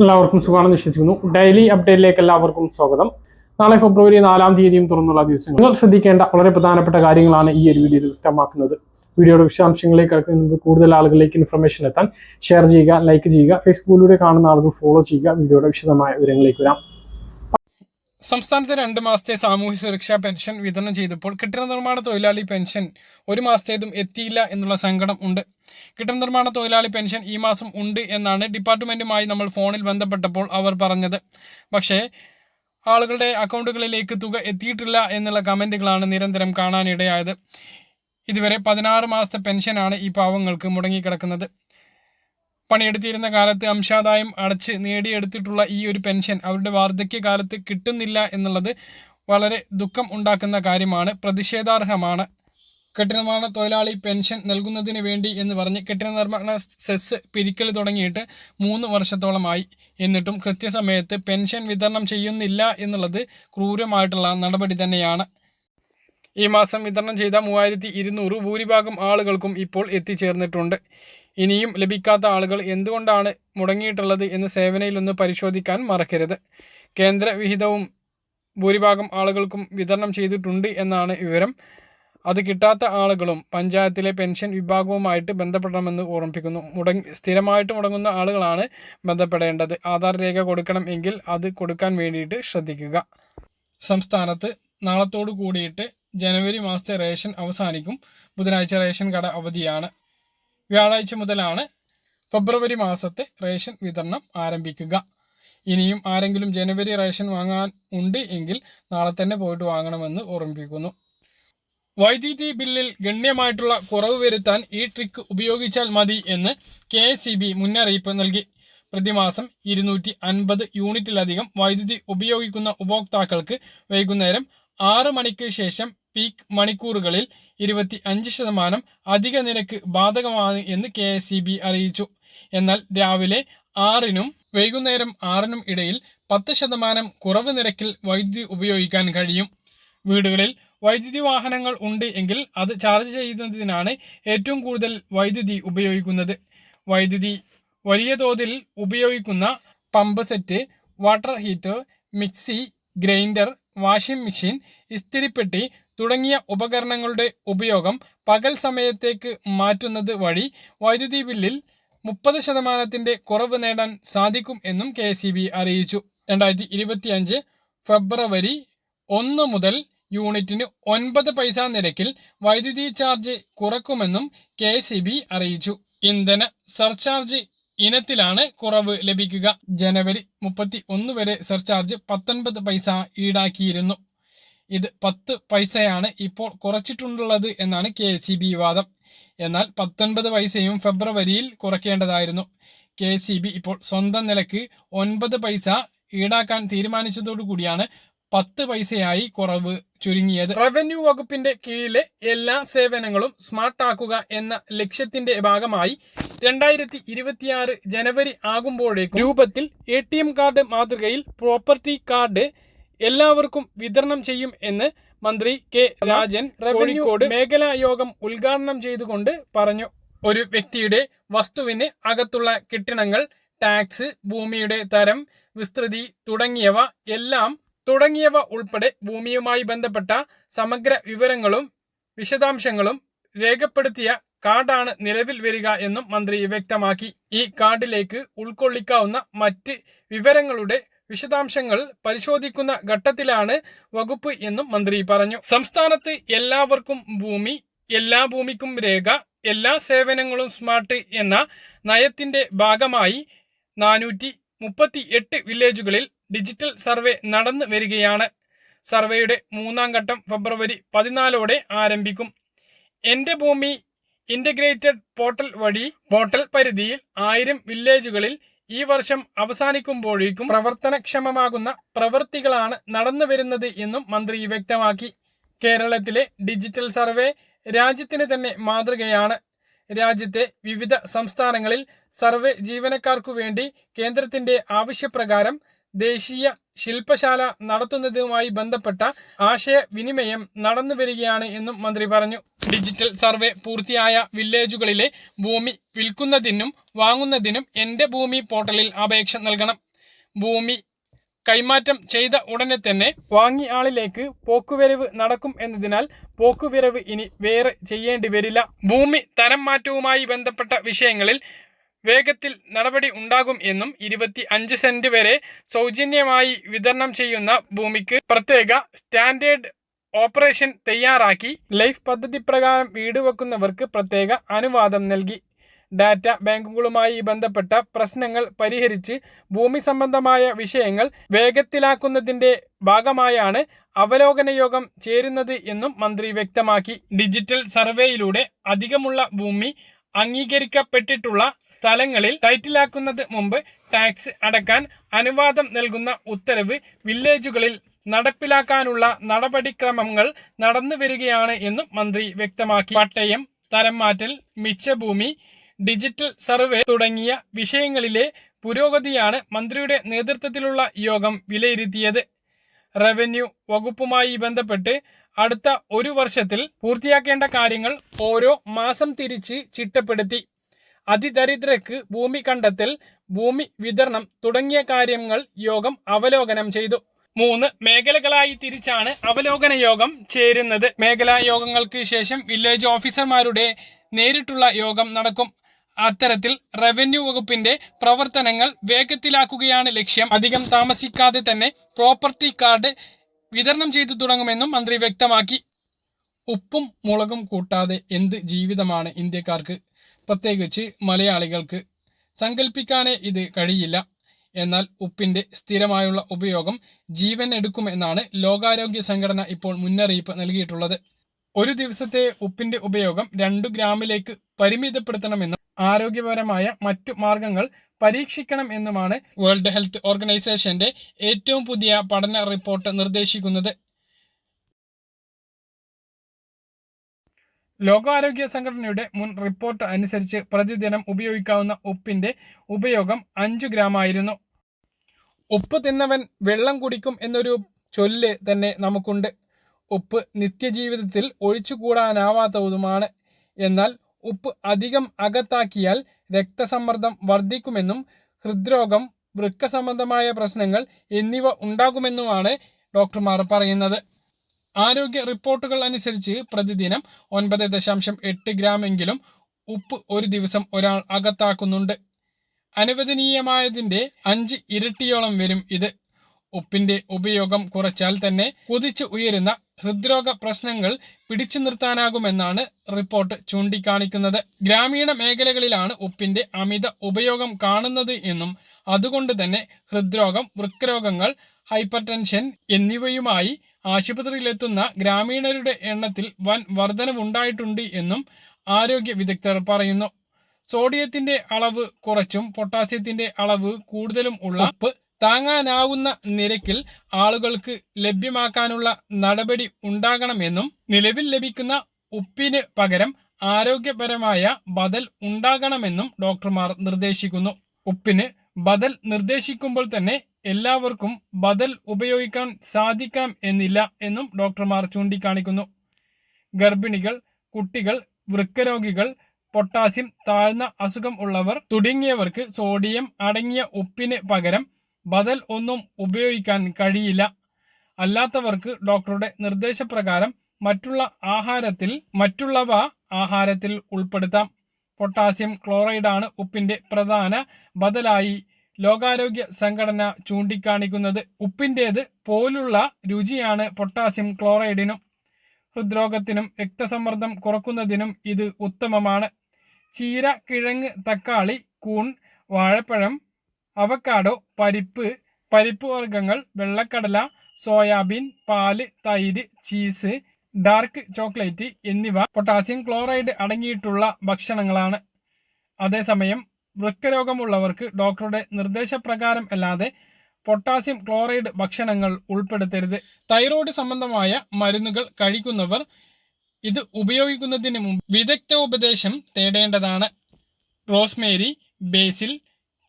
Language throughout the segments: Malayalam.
എല്ലാവർക്കും സുഖമാണെന്ന് വിശ്വസിക്കുന്നു. ഡെയിലി അപ്ഡേറ്റിലേക്ക് എല്ലാവർക്കും സ്വാഗതം. നാളെ ഫെബ്രുവരി 4-ാം തീയതിയും തുറന്നുള്ള ദിവസങ്ങൾ നിങ്ങൾ ശ്രദ്ധിക്കേണ്ട വളരെ പ്രധാനപ്പെട്ട കാര്യങ്ങളാണ് ഈ ഒരു വീഡിയോയിൽ വ്യക്തമാക്കുന്നത്. വീഡിയോയുടെ വിശദാംശങ്ങളിലേക്ക് കടക്കുന്നത് കൂടുതൽ ആളുകളിലേക്ക് ഇൻഫർമേഷൻ എത്താൻ ഷെയർ ചെയ്യുക, ലൈക്ക് ചെയ്യുക, ഫേസ്ബുക്കിലൂടെ കാണുന്ന ആളുകൾ ഫോളോ ചെയ്യുക. വീഡിയോയുടെ വിശദമായ വിവരങ്ങളിലേക്ക് വരാം. സംസ്ഥാനത്ത് 2 മാസത്തെ സാമൂഹ്യ സുരക്ഷാ പെൻഷൻ വിതരണം ചെയ്തപ്പോൾ കെട്ടിട നിർമ്മാണ തൊഴിലാളി പെൻഷൻ 1 മാസത്തേതും എത്തിയില്ല എന്നുള്ള സങ്കടം ഉണ്ട്. കെട്ടിട നിർമ്മാണ തൊഴിലാളി പെൻഷൻ ഈ മാസം ഉണ്ട് എന്നാണ് ഡിപ്പാർട്ട്മെൻറ്റുമായി നമ്മൾ ഫോണിൽ ബന്ധപ്പെട്ടപ്പോൾ അവർ പറഞ്ഞത്. പക്ഷേ ആളുകളുടെ അക്കൗണ്ടുകളിലേക്ക് തുക എത്തിയിട്ടില്ല എന്നുള്ള കമൻറ്റുകളാണ് നിരന്തരം കാണാനിടയായത്. ഇതുവരെ 16 മാസത്തെ പെൻഷനാണ് ഈ പാവങ്ങൾക്ക് മുടങ്ങിക്കിടക്കുന്നത്. പണിയെടുത്തിരുന്ന കാലത്ത് അംശാദായം അടച്ച് നേടിയെടുത്തിട്ടുള്ള ഈ ഒരു പെൻഷൻ അവരുടെ വാർദ്ധക്യകാലത്ത് കിട്ടുന്നില്ല എന്നുള്ളത് വളരെ ദുഃഖം ഉണ്ടാക്കുന്ന കാര്യമാണ്, പ്രതിഷേധാർഹമാണ്. കെട്ടിട നിർമ്മാണ തൊഴിലാളി പെൻഷൻ നൽകുന്നതിന് വേണ്ടി എന്ന് പറഞ്ഞ് കെട്ടിട നിർമ്മാണ സെസ് പിരിക്കൽ തുടങ്ങിയിട്ട് 3 വർഷത്തോളമായി. എന്നിട്ടും കൃത്യസമയത്ത് പെൻഷൻ വിതരണം ചെയ്യുന്നില്ല എന്നുള്ളത് ക്രൂരമായിട്ടുള്ള നടപടി തന്നെയാണ്. ഈ മാസം വിതരണം ചെയ്ത 3200 ഭൂരിഭാഗം ആളുകൾക്കും ഇപ്പോൾ എത്തിച്ചേർന്നിട്ടുണ്ട്. ഇനിയും ലഭിക്കാത്ത ആളുകൾ എന്തുകൊണ്ടാണ് മുടങ്ങിയിട്ടുള്ളത് എന്ന് സേവനയിലൊന്ന് പരിശോധിക്കാൻ മറക്കരുത്. കേന്ദ്ര വിഹിതവും ഭൂരിഭാഗം ആളുകൾക്കും വിതരണം ചെയ്തിട്ടുണ്ട് എന്നാണ് വിവരം. അത് കിട്ടാത്ത ആളുകളും പഞ്ചായത്തിലെ പെൻഷൻ വിഭാഗവുമായിട്ട് ബന്ധപ്പെടണമെന്ന് ഓർമ്മിപ്പിക്കുന്നു. സ്ഥിരമായിട്ട് മുടങ്ങുന്ന ആളുകളാണ് ബന്ധപ്പെടേണ്ടത്. ആധാർ രേഖ കൊടുക്കണം എങ്കിൽ അത് കൊടുക്കാൻ വേണ്ടിയിട്ട് ശ്രദ്ധിക്കുക. സംസ്ഥാനത്ത് നാളത്തോടു കൂടിയിട്ട് ജനുവരി മാസത്തെ റേഷൻ അവസാനിക്കും. ബുധനാഴ്ച റേഷൻ കട അവധിയാണ്. വ്യാഴാഴ്ച മുതലാണ് ഫെബ്രുവരി മാസത്തെ റേഷൻ വിതരണം ആരംഭിക്കുക. ഇനിയും ആരെങ്കിലും ജനുവരി റേഷൻ വാങ്ങാൻ ഉണ്ട് എങ്കിൽ നാളെ തന്നെ പോയിട്ട് വാങ്ങണമെന്ന് ഓർമ്മിപ്പിക്കുന്നു. വൈദ്യുതി ബില്ലിൽ ഗണ്യമായിട്ടുള്ള കുറവ് വരുത്താൻ ഈ ട്രിക്ക് ഉപയോഗിച്ചാൽ മതി എന്ന് KSEB മുന്നറിയിപ്പ് നൽകി. പ്രതിമാസം 250 യൂണിറ്റിലധികം വൈദ്യുതി ഉപയോഗിക്കുന്ന ഉപഭോക്താക്കൾക്ക് വൈകുന്നേരം 6 മണിക്ക് ശേഷം പീക്ക് മണിക്കൂറുകളിൽ 25% അധിക നിരക്ക് ബാധകമാണ് എന്ന് KSEB അറിയിച്ചു. എന്നാൽ രാവിലെ 6-നും വൈകുന്നേരം 6-നും ഇടയിൽ 10% കുറവ് നിരക്കിൽ വൈദ്യുതി ഉപയോഗിക്കാൻ കഴിയും. വീടുകളിൽ വൈദ്യുതി വാഹനങ്ങൾ ഉണ്ട് എങ്കിൽ അത് ചാർജ് ചെയ്യുന്നതിനാണ് ഏറ്റവും കൂടുതൽ വൈദ്യുതി ഉപയോഗിക്കുന്നത്. വൈദ്യുതി വലിയ തോതിൽ ഉപയോഗിക്കുന്ന pump set, water heater, mixie, grinder, washing machine, ഇസ്തിരിപ്പെട്ടി തുടങ്ങിയ ഉപകരണങ്ങളുടെ ഉപയോഗം പകൽ സമയത്തേക്ക് മാറ്റുന്നത് വഴി വൈദ്യുതി ബില്ലിൽ 30% കുറവ് നേടാൻ സാധിക്കും എന്നും KSEB അറിയിച്ചു. 2025 ഫെബ്രുവരി 1 മുതൽ യൂണിറ്റിന് 9 പൈസ നിരക്കിൽ വൈദ്യുതി ചാർജ് കുറക്കുമെന്നും KSEB അറിയിച്ചു. ഇന്ധന സർചാർജ് ഇനത്തിലാണ് കുറവ് ലഭിക്കുക. ജനുവരി 31 വരെ സർചാർജ് 19 പൈസ ഈടാക്കിയിരുന്നു. ഇത് 10 പൈസയാണ് ഇപ്പോൾ കുറച്ചിട്ടുള്ളത് എന്നാണ് KSEB വാദം. എന്നാൽ 19 പൈസയും ഫെബ്രുവരിയിൽ കുറയ്ക്കേണ്ടതായിരുന്നു. KSEB ഇപ്പോൾ സ്വന്തം നിലക്ക് 9 പൈസ ഈടാക്കാൻ തീരുമാനിച്ചതോടുകൂടിയാണ് 10 പൈസയായി കുറവ് ചുരുങ്ങിയത്. റവന്യൂ വകുപ്പിന്റെ കീഴിലെ എല്ലാ സേവനങ്ങളും സ്മാർട്ട് ആക്കുക എന്ന ലക്ഷ്യത്തിന്റെ ഭാഗമായി 2026 ജനുവരി ആകുമ്പോഴേക്കും രൂപത്തിൽ ATM കാർഡ് മാതൃകയിൽ പ്രോപ്പർട്ടി കാർഡ് എല്ലാവർക്കും വിതരണം ചെയ്യും എന്ന് മന്ത്രി K. രാജൻ റവന്യൂ മേഖലാ യോഗം ഉദ്ഘാടനം ചെയ്തുകൊണ്ട് പറഞ്ഞു. ഒരു വ്യക്തിയുടെ വസ്തുവിന് അകത്തുള്ള കെട്ടിടങ്ങൾ, ടാക്സ്, ഭൂമിയുടെ തരം, വിസ്തൃതി തുടങ്ങിയവ ഉൾപ്പെടെ ഭൂമിയുമായി ബന്ധപ്പെട്ട സമഗ്ര വിവരങ്ങളും വിശദാംശങ്ങളും രേഖപ്പെടുത്തിയ കാർഡാണ് നിലവിൽ വരിക എന്നും മന്ത്രി വ്യക്തമാക്കി. ഈ കാർഡിലേക്ക് ഉൾക്കൊള്ളിക്കാവുന്ന മറ്റ് വിവരങ്ങളുടെ വിശദാംശങ്ങൾ പരിശോധിക്കുന്ന ഘട്ടത്തിലാണ് വകുപ്പ് എന്നും മന്ത്രി പറഞ്ഞു. സംസ്ഥാനത്ത് എല്ലാവർക്കും ഭൂമി, എല്ലാ ഭൂമിക്കും രേഖ, എല്ലാ സേവനങ്ങളും സ്മാർട്ട് എന്ന നയത്തിന്റെ ഭാഗമായി 438 വില്ലേജുകളിൽ ഡിജിറ്റൽ സർവേ നടന്നു വരികയാണ്. സർവേയുടെ 3-ാം ഘട്ടം ഫെബ്രുവരി 14 ആരംഭിക്കും. എന്റെ ഭൂമി ഇന്റഗ്രേറ്റഡ് പോർട്ടൽ വഴി പോർട്ടൽ പരിധിയിൽ 1000 വില്ലേജുകളിൽ ഈ വർഷം അവസാനിക്കുമ്പോഴേക്കും പ്രവർത്തനക്ഷമമാകുന്ന പ്രവൃത്തികളാണ് നടന്നു വരുന്നത് എന്നും മന്ത്രി വ്യക്തമാക്കി. കേരളത്തിലെ ഡിജിറ്റൽ സർവേ രാജ്യത്തിന് തന്നെ മാതൃകയാണ്. രാജ്യത്തെ വിവിധ സംസ്ഥാനങ്ങളിൽ സർവേ ജീവനക്കാർക്കു വേണ്ടി കേന്ദ്രത്തിന്റെ ആവശ്യപ്രകാരം ദേശീയ ശില്പശാല നടത്തുന്നതുമായി ബന്ധപ്പെട്ട ആശയവിനിമയം നടന്നു വരികയാണ് എന്നും മന്ത്രി പറഞ്ഞു. ഡിജിറ്റൽ സർവേ പൂർത്തിയായ വില്ലേജുകളിലെ ഭൂമി വിൽക്കുന്നതിനും വാങ്ങുന്നതിനും എന്റെ ഭൂമി പോർട്ടലിൽ അപേക്ഷ നൽകണം. ഭൂമി കൈമാറ്റം ചെയ്ത ഉടനെ തന്നെ വാങ്ങിയ ആളിലേക്ക് പോക്കുവരവ് നടക്കും എന്നതിനാൽ പോക്കുവരവ് ഇനി വേറെ ചെയ്യേണ്ടി വരില്ല. ഭൂമി തരം മാറ്റവുമായി ബന്ധപ്പെട്ട വിഷയങ്ങളിൽ വേഗത്തിൽ നടപടി ഉണ്ടാകും എന്നും 25 സെന്റ് വരെ സൗജന്യമായി വിതരണം ചെയ്യുന്ന ഭൂമിക്ക് പ്രത്യേക സ്റ്റാൻഡേർഡ് ഓപ്പറേഷൻ തയ്യാറാക്കി ലൈഫ് പദ്ധതി പ്രകാരം വീട് വെക്കുന്നവർക്ക് പ്രത്യേക അനുവാദം നൽകി. ഡാറ്റ ബാങ്കുകളുമായി ബന്ധപ്പെട്ട പ്രശ്നങ്ങൾ പരിഹരിച്ച് ഭൂമി സംബന്ധമായ വിഷയങ്ങൾ വേഗത്തിലാക്കുന്നതിന്റെ ഭാഗമായാണ് അവലോകന യോഗം ചേരുന്നത് എന്നും മന്ത്രി വ്യക്തമാക്കി. ഡിജിറ്റൽ സർവേയിലൂടെ അധികമുള്ള ഭൂമി അംഗീകരിക്കപ്പെട്ടിട്ടുള്ള സ്ഥലങ്ങളിൽ ടൈറ്റിലാക്കുന്നത് മുമ്പ് ടാക്സ് അടക്കാൻ അനുവാദം നൽകുന്ന ഉത്തരവ് വില്ലേജുകളിൽ നടപ്പിലാക്കാനുള്ള നടപടിക്രമങ്ങൾ നടന്നു വരികയാണ് എന്നും മന്ത്രി വ്യക്തമാക്കി. പട്ടയം, തരം മാറ്റൽ, മിച്ചഭൂമി, ഡിജിറ്റൽ സർവേ തുടങ്ങിയ വിഷയങ്ങളിലെ പുരോഗതിയാണ് മന്ത്രിയുടെ നേതൃത്വത്തിലുള്ള യോഗം വിലയിരുത്തിയത്. റവന്യൂ വകുപ്പുമായി ബന്ധപ്പെട്ട് അടുത്ത ഒരു വർഷത്തിൽ പൂർത്തിയാക്കേണ്ട കാര്യങ്ങൾ ഓരോ മാസം തിരിച്ച് ചിട്ടപ്പെടുത്തി. അതിദരിദ്രർക്ക് ഭൂമി കണ്ടെത്തൽ, ഭൂമി വിതരണം തുടങ്ങിയ കാര്യങ്ങൾ യോഗം അവലോകനം ചെയ്തു. 3 മേഖലകളായി തിരിച്ചാണ് അവലോകന യോഗം ചേരുന്നത്. മേഖലാ യോഗങ്ങൾക്ക് ശേഷം വില്ലേജ് ഓഫീസർമാരുടെ നേരിട്ടുള്ള യോഗം നടക്കും. അത്തരത്തിൽ റവന്യൂ വകുപ്പിന്റെ പ്രവർത്തനങ്ങൾ വേഗത്തിലാക്കുകയാണ് ലക്ഷ്യം. അധികം താമസിക്കാതെ തന്നെ പ്രോപ്പർട്ടി കാർഡ് വിതരണം ചെയ്തു തുടങ്ങുമെന്നും മന്ത്രി വ്യക്തമാക്കി. ഉപ്പും മുളകും കൂട്ടാതെ എന്ത് ജീവിതമാണ് ഇന്ത്യക്കാർക്ക്, പ്രത്യേകിച്ച് മലയാളികൾക്ക്. സങ്കല്പിക്കാനേ ഇത് കഴിയില്ല. എന്നാൽ ഉപ്പിന്റെ സ്ഥിരമായുള്ള ഉപയോഗം ജീവൻ എടുക്കുമെന്നാണ് ലോകാരോഗ്യ സംഘടന ഇപ്പോൾ മുന്നറിയിപ്പ് നൽകിയിട്ടുള്ളത്. ഒരു ദിവസത്തെ ഉപ്പിന്റെ ഉപയോഗം 2 ഗ്രാമിലേക്ക് പരിമിതപ്പെടുത്തണമെന്നും ആരോഗ്യപരമായ മറ്റു മാർഗങ്ങൾ പരീക്ഷിക്കണം എന്നുമാണ് വേൾഡ് ഹെൽത്ത് ഓർഗനൈസേഷന്റെ ഏറ്റവും പുതിയ പഠന റിപ്പോർട്ട് നിർദ്ദേശിക്കുന്നത്. ലോകാരോഗ്യ സംഘടനയുടെ മുൻ റിപ്പോർട്ട് അനുസരിച്ച് പ്രതിദിനം ഉപയോഗിക്കാവുന്ന ഉപ്പിന്റെ ഉപയോഗം 5 ഗ്രാമായിരുന്നു. ഉപ്പ് തിന്നവൻ വെള്ളം കുടിക്കും എന്നൊരു ചൊല്ല് തന്നെ നമുക്കുണ്ട്. ഉപ്പ് നിത്യജീവിതത്തിൽ ഒഴിച്ചുകൂടാനാവാത്തതുമാണ്. എന്നാൽ ഉപ്പ് അധികം അകത്താക്കിയാൽ രക്തസമ്മർദ്ദം വർദ്ധിക്കുമെന്നും ഹൃദ്രോഗം, വൃക്ക സംബന്ധമായ പ്രശ്നങ്ങൾ എന്നിവ ഉണ്ടാകുമെന്നുമാണ് ഡോക്ടർമാർ പറയുന്നത്. ആരോഗ്യ റിപ്പോർട്ടുകൾ അനുസരിച്ച് പ്രതിദിനം 9.8 ഗ്രാം എങ്കിലും ഉപ്പ് ഒരു ദിവസം ഒരാൾ അകത്താക്കുന്നുണ്ട്. അനുവദനീയമായതിന്റെ 5 ഇരട്ടിയോളം വരും ഇത്. ഉപ്പിന്റെ ഉപയോഗം കുറച്ചാൽ തന്നെ കുതിച്ചു ഉയരുന്ന ഹൃദ്രോഗ പ്രശ്നങ്ങൾ പിടിച്ചു നിർത്താനാകുമെന്നാണ് റിപ്പോർട്ട് ചൂണ്ടിക്കാണിക്കുന്നത്. ഗ്രാമീണ മേഖലകളിലാണ് ഉപ്പിന്റെ അമിത ഉപയോഗം കാണുന്നത് എന്നും അതുകൊണ്ട് തന്നെ ഹൃദ്രോഗം, വൃക്കരോഗങ്ങൾ, ഹൈപ്പർ ടെൻഷൻ എന്നിവയുമായി ആശുപത്രിയിലെത്തുന്ന ഗ്രാമീണരുടെ എണ്ണത്തിൽ വൻ വർധനവുണ്ടായിട്ടുണ്ട് എന്നും ആരോഗ്യ വിദഗ്ധർ പറയുന്നു. സോഡിയത്തിന്റെ അളവ് കുറച്ചും പൊട്ടാസ്യത്തിന്റെ അളവ് കൂടുതലും ഉള്ള ഉപ്പ് താങ്ങാനാവുന്ന നിരക്കിൽ ആളുകൾക്ക് ലഭ്യമാക്കാനുള്ള നടപടി ഉണ്ടാകണമെന്നും നിലവിൽ ലഭിക്കുന്ന ഉപ്പിന് പകരം ആരോഗ്യപരമായ ബദൽ ഉണ്ടാകണമെന്നും ഡോക്ടർമാർ നിർദ്ദേശിക്കുന്നു. ഉപ്പിന് ബദൽ നിർദ്ദേശിക്കുമ്പോൾ തന്നെ എല്ലാവർക്കും ബദൽ ഉപയോഗിക്കാൻ സാധിക്കണം എന്നില്ല എന്നും ഡോക്ടർമാർ ചൂണ്ടിക്കാണിക്കുന്നു. ഗർഭിണികൾ, കുട്ടികൾ, വൃക്കരോഗികൾ, പൊട്ടാസ്യം താഴ്ന്ന അസുഖം ഉള്ളവർ തുടങ്ങിയവർക്ക് സോഡിയം അടങ്ങിയ ഉപ്പിന് പകരം ബദൽ ഒന്നും ഉപയോഗിക്കാൻ കഴിയില്ല. അല്ലാത്തവർക്ക് ഡോക്ടറുടെ നിർദ്ദേശപ്രകാരം മറ്റുള്ളവ ആഹാരത്തിൽ ഉൾപ്പെടുത്താം. പൊട്ടാസ്യം ക്ലോറൈഡാണ് ഉപ്പിന്റെ പ്രധാന ബദലായി ലോകാരോഗ്യ സംഘടന ചൂണ്ടിക്കാണിക്കുന്നത്. ഉപ്പിന്റേത് പോലുള്ള രുചിയാണ് പൊട്ടാസ്യം ക്ലോറൈഡിനും. ഹൃദ്രോഗത്തിനും രക്തസമ്മർദ്ദം കുറക്കുന്നതിനും ഇത് ഉത്തമമാണ്. ചീര, കിഴങ്ങ്, തക്കാളി, കൂൺ, വാഴപ്പഴം, അവക്കാഡോ, പരിപ്പ് വർഗ്ഗങ്ങൾ, വെള്ളക്കടല, സോയാബീൻ, പാല്, തൈര്, ചീസ്, ഡാർക്ക് ചോക്ലേറ്റ് എന്നിവ പൊട്ടാസ്യം ക്ലോറൈഡ് അടങ്ങിയിട്ടുള്ള ഭക്ഷണങ്ങളാണ്. അതേസമയം വൃക്കരോഗമുള്ളവർക്ക് ഡോക്ടറുടെ നിർദ്ദേശപ്രകാരം അല്ലാതെ പൊട്ടാസ്യം ക്ലോറൈഡ് ഭക്ഷണങ്ങൾ ഉൾപ്പെടുത്തരുത്. തൈറോയ്ഡ് സംബന്ധമായ മരുന്നുകൾ കഴിക്കുന്നവർ ഇത് ഉപയോഗിക്കുന്നതിന് മുമ്പ് വിദഗ്ധോപദേശം തേടേണ്ടതാണ്. റോസ്മേരി, ബേസിൽ,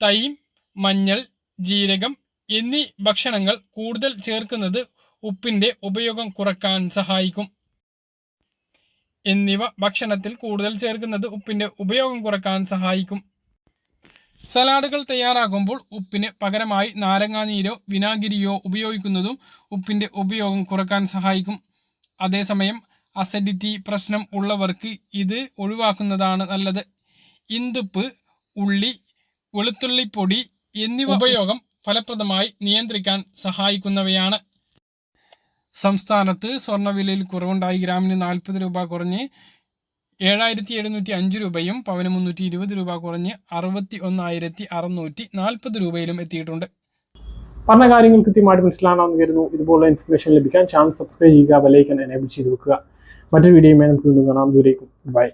തൈം, മഞ്ഞൾ, ജീരകം എന്നീ ഭക്ഷണങ്ങൾ കൂടുതൽ ചേർക്കുന്നത് ഉപ്പിന്റെ ഉപയോഗം കുറക്കാൻ സഹായിക്കും. ഭക്ഷണത്തിൽ കൂടുതൽ ചേർക്കുന്നത് ഉപ്പിന്റെ ഉപയോഗം കുറക്കാൻ സഹായിക്കും. സലാഡുകൾ തയ്യാറാക്കുമ്പോൾ ഉപ്പിന് പകരമായി നാരങ്ങാനീരോ വിനാഗിരിയോ ഉപയോഗിക്കുന്നതും ഉപ്പിൻ്റെ ഉപയോഗം കുറക്കാൻ സഹായിക്കും. അതേസമയം അസിഡിറ്റി പ്രശ്നം ഉള്ളവർക്ക് ഇത് ഒഴിവാക്കുന്നതാണ് നല്ലത്. ഇന്ദുപ്പ്, ഉള്ളി, വെളുത്തുള്ളിപ്പൊടി എന്നിവ ഉപയോഗം ഫലപ്രദമായി നിയന്ത്രിക്കാൻ സഹായിക്കുന്നവയാണ്. സംസ്ഥാനത്ത് സ്വർണ്ണവിലയിൽ കുറവുണ്ടായി. ഗ്രാമിന് 40 രൂപ കുറഞ്ഞ് 7705 രൂപയും പവന് 320 രൂപ കുറഞ്ഞ് 61,640 രൂപയിലും എത്തിയിട്ടുണ്ട്. പറഞ്ഞ കാര്യങ്ങൾ കൃത്യമായിട്ട് മനസ്സിലാണെന്ന് കരുതുന്നു. ഇതുപോലെ ഇൻഫർമേഷൻ ലഭിക്കാൻ ചാനൽ സബ്സ്ക്രൈബ് ചെയ്യുക, ബെൽ ഐക്കൺ എനേബിൾ ചെയ്ത് വെക്കുക. മറ്റൊരു വീഡിയോയുമായി നമുക്ക് വീണ്ടും കാണാം. ദൂരേക്കും ബൈ.